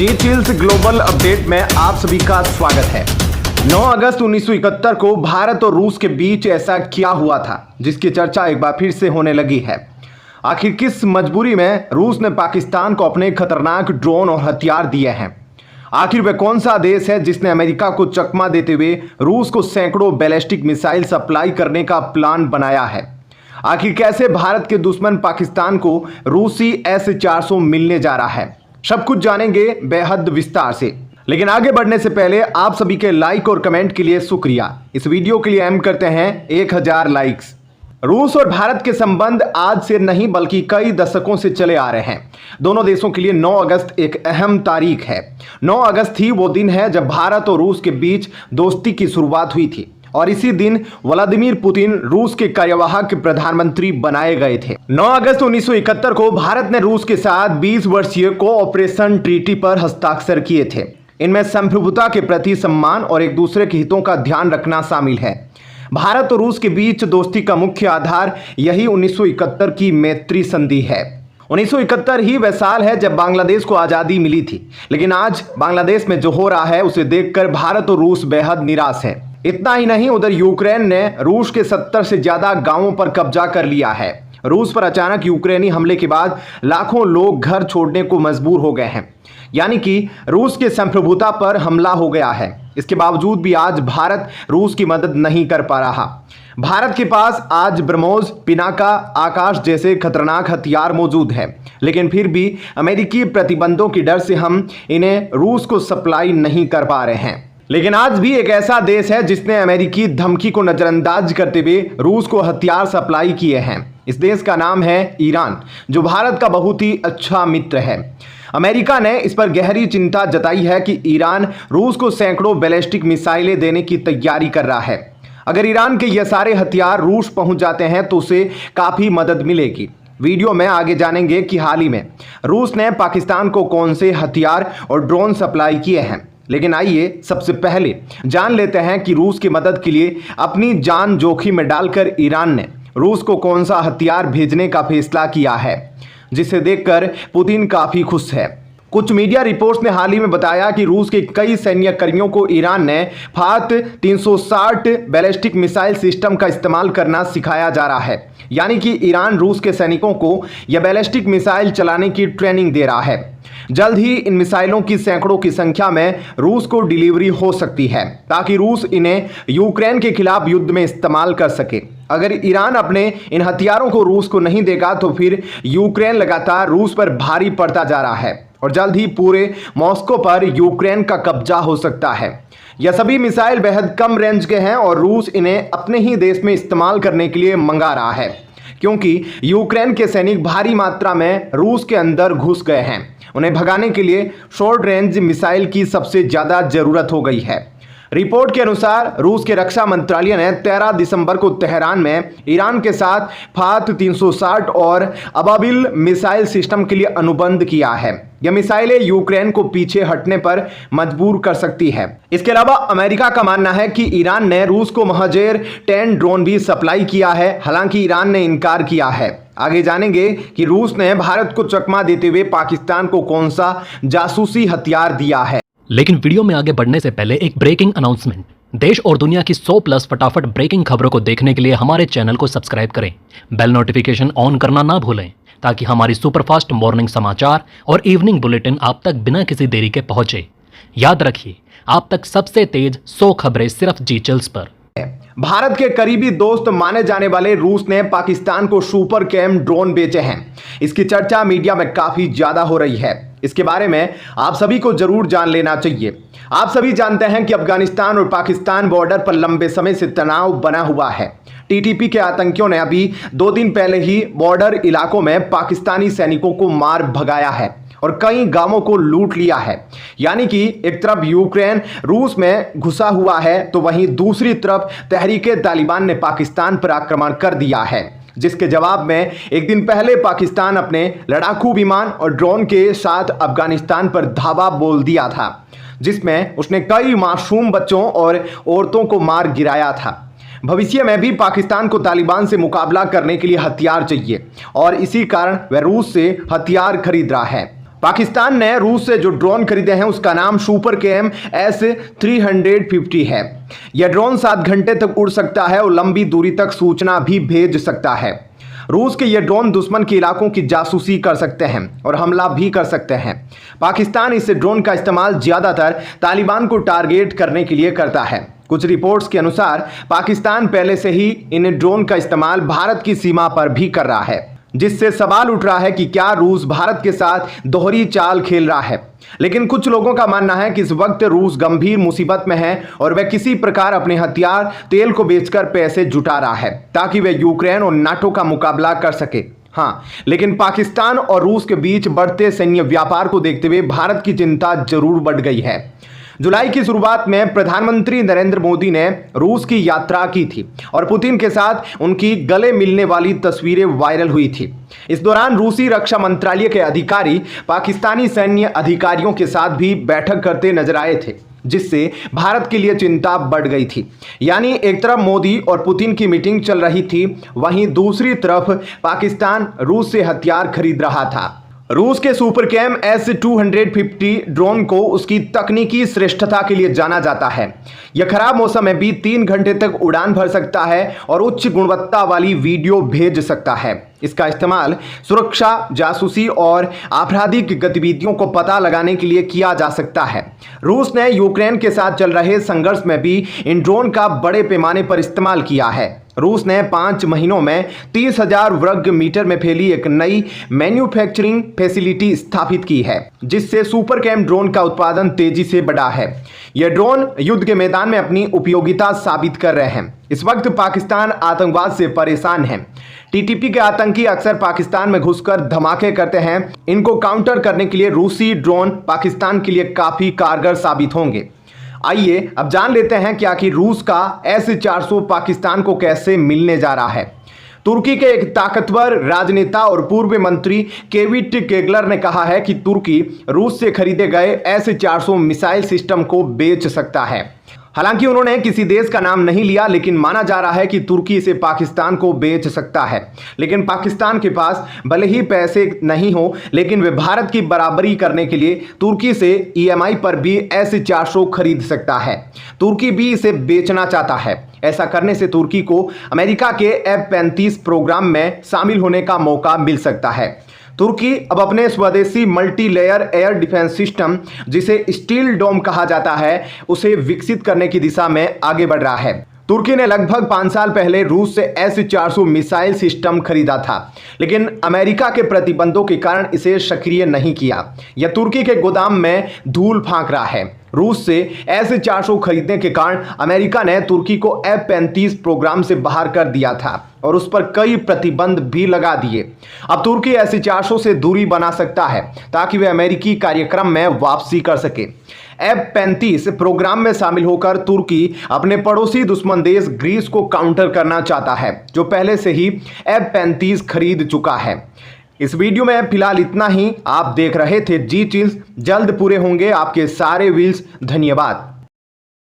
जी chills global update में आप सभी का स्वागत है। 9 अगस्त 1971 को भारत और रूस के बीच ऐसा क्या हुआ था जिसकी चर्चा एक बार फिर से होने लगी है। आखिर किस मजबूरी में रूस ने पाकिस्तान को अपने खतरनाक ड्रोन और हथियार दिए हैं? आखिर वह कौन सा देश है जिसने अमेरिका को चकमा देते हुए रूस को सैकड़ों बैलिस्टिक मिसाइल सप्लाई करने का प्लान बनाया है? आखिर कैसे भारत के दुश्मन पाकिस्तान को रूसी S-400 मिलने जा रहा है? सब कुछ जानेंगे बेहद विस्तार से, लेकिन आगे बढ़ने से पहले आप सभी के लाइक और कमेंट के लिए शुक्रिया। इस वीडियो के लिए एम करते हैं 1000 लाइक्स। रूस और भारत के संबंध आज से नहीं बल्कि कई दशकों से चले आ रहे हैं। दोनों देशों के लिए 9 अगस्त एक अहम तारीख है। 9 अगस्त ही वो दिन है जब भारत और रूस के बीच दोस्ती की शुरुआत हुई थी और इसी दिन व्लादिमीर पुतिन रूस के कार्यवाहक प्रधानमंत्री बनाए गए थे। 9 अगस्त 1971 को भारत ने रूस के साथ 20 वर्षीय कोऑपरेशन ट्रीटी पर हस्ताक्षर किए थे। इनमें संप्रभुता के प्रति सम्मान और एक दूसरे के हितों का ध्यान रखना शामिल है। भारत और रूस के बीच दोस्ती का मुख्य आधार यही 1971 की मैत्री संधि है। 1971 ही वह साल है जब बांग्लादेश को आज़ादी मिली थी, लेकिन आज बांग्लादेश में जो हो रहा है उसे देखकर भारत और रूस बेहद निराश है। इतना ही नहीं, उधर यूक्रेन ने रूस के 70 से ज्यादा गांवों पर कब्जा कर लिया है। रूस पर अचानक यूक्रेनी हमले के बाद लाखों लोग घर छोड़ने को मजबूर हो गए हैं, यानी कि रूस के संप्रभुता पर हमला हो गया है। इसके बावजूद भी आज भारत रूस की मदद नहीं कर पा रहा। भारत के पास आज ब्रह्मोस, पिनाका, आकाश जैसे खतरनाक हथियार मौजूद है, लेकिन फिर भी अमेरिकी प्रतिबंधों की डर से हम इन्हें रूस को सप्लाई नहीं कर पा रहे हैं। लेकिन आज भी एक ऐसा देश है जिसने अमेरिकी धमकी को नजरअंदाज करते हुए रूस को हथियार सप्लाई किए हैं। इस देश का नाम है ईरान, जो भारत का बहुत ही अच्छा मित्र है। अमेरिका ने इस पर गहरी चिंता जताई है कि ईरान रूस को सैकड़ों बैलिस्टिक मिसाइलें देने की तैयारी कर रहा है। अगर ईरान के ये सारे हथियार रूस पहुंच जाते हैं तो उसे काफ़ी मदद मिलेगी। वीडियो में आगे जानेंगे कि हाल ही में रूस ने पाकिस्तान को कौन से हथियार और ड्रोन सप्लाई किए हैं। लेकिन आइए सबसे पहले जान लेते हैं कि रूस की मदद के लिए अपनी जान जोखिम में डालकर ईरान ने रूस को कौन सा हथियार भेजने का फैसला किया है, जिसे देखकर पुतिन काफ़ी खुश है। कुछ मीडिया रिपोर्ट्स ने हाल ही में बताया कि रूस के कई सैन्य कर्मियों को ईरान ने फात 360 बैलिस्टिक मिसाइल सिस्टम का इस्तेमाल करना सिखाया जा रहा है, यानी कि ईरान रूस के सैनिकों को यह बैलिस्टिक मिसाइल चलाने की ट्रेनिंग दे रहा है। जल्द ही इन मिसाइलों की सैकड़ों की संख्या में रूस को डिलीवरी हो सकती है, ताकि रूस इन्हें यूक्रेन के खिलाफ युद्ध में इस्तेमाल कर सके। अगर ईरान अपने इन हथियारों को रूस को नहीं देगा तो फिर यूक्रेन लगातार रूस पर भारी पड़ता जा रहा है और जल्द ही पूरे मॉस्को पर यूक्रेन का कब्जा हो सकता है। यह सभी मिसाइल बेहद कम रेंज के हैं और रूस इन्हें अपने ही देश में इस्तेमाल करने के लिए मंगा रहा है, क्योंकि यूक्रेन के सैनिक भारी मात्रा में रूस के अंदर घुस गए हैं। उन्हें भगाने के लिए शॉर्ट रेंज मिसाइल की सबसे ज़्यादा ज़रूरत हो गई है। रिपोर्ट के अनुसार रूस के रक्षा मंत्रालय ने 13 दिसंबर को तेहरान में ईरान के साथ फात 360 और अबाबिल मिसाइल सिस्टम के लिए अनुबंध किया है। यह मिसाइलें यूक्रेन को पीछे हटने पर मजबूर कर सकती है। इसके अलावा अमेरिका का मानना है कि ईरान ने रूस को महजेर 10 ड्रोन भी सप्लाई किया है, हालांकि ईरान ने इनकार किया है। आगे जानेंगे कि रूस ने भारत को चकमा देते हुए पाकिस्तान को कौन सा जासूसी हथियार दिया है। लेकिन वीडियो में आगे बढ़ने से पहले एक ब्रेकिंग अनाउंसमेंट। देश और दुनिया की 100+ फटाफट ब्रेकिंग खबरों को देखने के लिए हमारे चैनल को सब्सक्राइब करें, बेल नोटिफिकेशन ऑन करना ना भूलें, ताकि हमारी सुपरफास्ट मॉर्निंग समाचार और इवनिंग बुलेटिन आप तक बिना किसी देरी के पहुंचे। याद रखिए, आप तक सबसे तेज 100 खबरें सिर्फ जी चिल्स पर। भारत के करीबी दोस्त माने जाने वाले रूस ने पाकिस्तान को सुपर कैम ड्रोन बेचे हैं। इसकी चर्चा मीडिया में काफी ज्यादा हो रही है। इसके बारे में आप सभी को जरूर जान लेना चाहिए। आप सभी जानते हैं कि अफगानिस्तान और पाकिस्तान बॉर्डर पर लंबे समय से तनाव बना हुआ है। टीटीपी के आतंकियों ने अभी 2 दिन पहले ही बॉर्डर इलाकों में पाकिस्तानी सैनिकों को मार भगाया है और कई गांवों को लूट लिया है। यानी कि एक तरफ यूक्रेन रूस में घुसा हुआ है, तो वहीं दूसरी तरफ तहरीके तालिबान ने पाकिस्तान पर आक्रमण कर दिया है, जिसके जवाब में एक दिन पहले पाकिस्तान अपने लड़ाकू विमान और ड्रोन के साथ अफगानिस्तान पर धावा बोल दिया था, जिसमें उसने कई मासूम बच्चों और औरतों को मार गिराया था। भविष्य में भी पाकिस्तान को तालिबान से मुकाबला करने के लिए हथियार चाहिए और इसी कारण वह रूस से हथियार खरीद रहा है। पाकिस्तान ने रूस से जो ड्रोन खरीदे हैं उसका नाम सुपर केएम S-350 है। यह ड्रोन 7 घंटे तक उड़ सकता है और लंबी दूरी तक सूचना भी भेज सकता है। रूस के ये ड्रोन दुश्मन के इलाकों की जासूसी कर सकते हैं और हमला भी कर सकते हैं। पाकिस्तान इस ड्रोन का इस्तेमाल ज्यादातर तालिबान को टारगेट करने के लिए करता है। कुछ रिपोर्ट्स के अनुसार पाकिस्तान पहले से ही इन ड्रोन का इस्तेमाल भारत की सीमा पर भी कर रहा है, जिससे सवाल उठ रहा है कि क्या रूस भारत के साथ दोहरी चाल खेल रहा है। लेकिन कुछ लोगों का मानना है कि इस वक्त रूस गंभीर मुसीबत में है और वह किसी प्रकार अपने हथियार तेल को बेचकर पैसे जुटा रहा है ताकि वह यूक्रेन और नाटो का मुकाबला कर सके। हाँ, लेकिन पाकिस्तान और रूस के बीच बढ़ते सैन्य व्यापार को देखते हुए भारत की चिंता जरूर बढ़ गई है। जुलाई की शुरुआत में प्रधानमंत्री नरेंद्र मोदी ने रूस की यात्रा की थी और पुतिन के साथ उनकी गले मिलने वाली तस्वीरें वायरल हुई थी। इस दौरान रूसी रक्षा मंत्रालय के अधिकारी पाकिस्तानी सैन्य अधिकारियों के साथ भी बैठक करते नजर आए थे, जिससे भारत के लिए चिंता बढ़ गई थी। यानी एक तरफ मोदी और पुतिन की मीटिंग चल रही थी, वहीं दूसरी तरफ पाकिस्तान रूस से हथियार खरीद रहा था। रूस के सुपर केएम S-250 ड्रोन को उसकी तकनीकी श्रेष्ठता के लिए जाना जाता है। यह खराब मौसम में भी 3 घंटे तक उड़ान भर सकता है और उच्च गुणवत्ता वाली वीडियो भेज सकता है। इसका इस्तेमाल सुरक्षा, जासूसी और आपराधिक गतिविधियों को पता लगाने के लिए किया जा सकता है। रूस ने यूक्रेन के साथ चल रहे संघर्ष में भी इन ड्रोन का बड़े पैमाने पर इस्तेमाल किया है। रूस ने 5 महीनों में 30,000 वर्ग मीटर में फैली एक नई मैन्युफैक्चरिंग फैसिलिटी स्थापित की है, जिससे सुपर केएम ड्रोन का उत्पादन तेजी से बढ़ा है। यह ड्रोन युद्ध के मैदान में अपनी उपयोगिता साबित कर रहे हैं। इस वक्त पाकिस्तान आतंकवाद से परेशान है। टीटीपी के आतंकी अक्सर पाकिस्तान में घुसकर धमाके करते हैं। इनको काउंटर करने के लिए रूसी ड्रोन पाकिस्तान के लिए काफी कारगर साबित होंगे। आइए अब जान लेते हैं कि आखिर रूस का S-400 पाकिस्तान को कैसे मिलने जा रहा है। तुर्की के एक ताकतवर राजनेता और पूर्व मंत्री केविट केगलर ने कहा है कि तुर्की रूस से खरीदे गए S-400 मिसाइल सिस्टम को बेच सकता है। हालांकि उन्होंने किसी देश का नाम नहीं लिया, लेकिन माना जा रहा है कि तुर्की इसे पाकिस्तान को बेच सकता है। लेकिन पाकिस्तान के पास भले ही पैसे नहीं हो, लेकिन वे भारत की बराबरी करने के लिए तुर्की से EMI पर भी S-400 खरीद सकता है। तुर्की भी इसे बेचना चाहता है। ऐसा करने से तुर्की को अमेरिका के F-35 प्रोग्राम में शामिल होने का मौका मिल सकता है। तुर्की अब अपने स्वदेशी multi layer air defence system, जिसे स्टील डोम कहा जाता है, उसे विकसित करने की दिशा में आगे बढ़ रहा है। तुर्की ने लगभग 5 साल पहले रूस से S-400 मिसाइल सिस्टम खरीदा था, लेकिन अमेरिका के प्रतिबंधों के कारण इसे सक्रिय नहीं किया। यह तुर्की के गोदाम में धूल फांक रहा है। रूस से S-400 खरीदने के कारण अमेरिका ने तुर्की को F-35 प्रोग्राम से बाहर कर दिया था और उस पर कई प्रतिबंध भी लगा दिए। अब तुर्की S-400 से दूरी बना सकता है ताकि वे अमेरिकी कार्यक्रम में वापसी कर सके। F-35 प्रोग्राम में शामिल होकर तुर्की अपने पड़ोसी दुश्मन देश ग्रीस को काउंटर करना चाहता है, जो पहले से ही F-35 खरीद चुका है। इस वीडियो में फिलहाल इतना ही। आप देख रहे थे जी चिल्स। जल्द पूरे होंगे आपके सारे व्हील्स। धन्यवाद।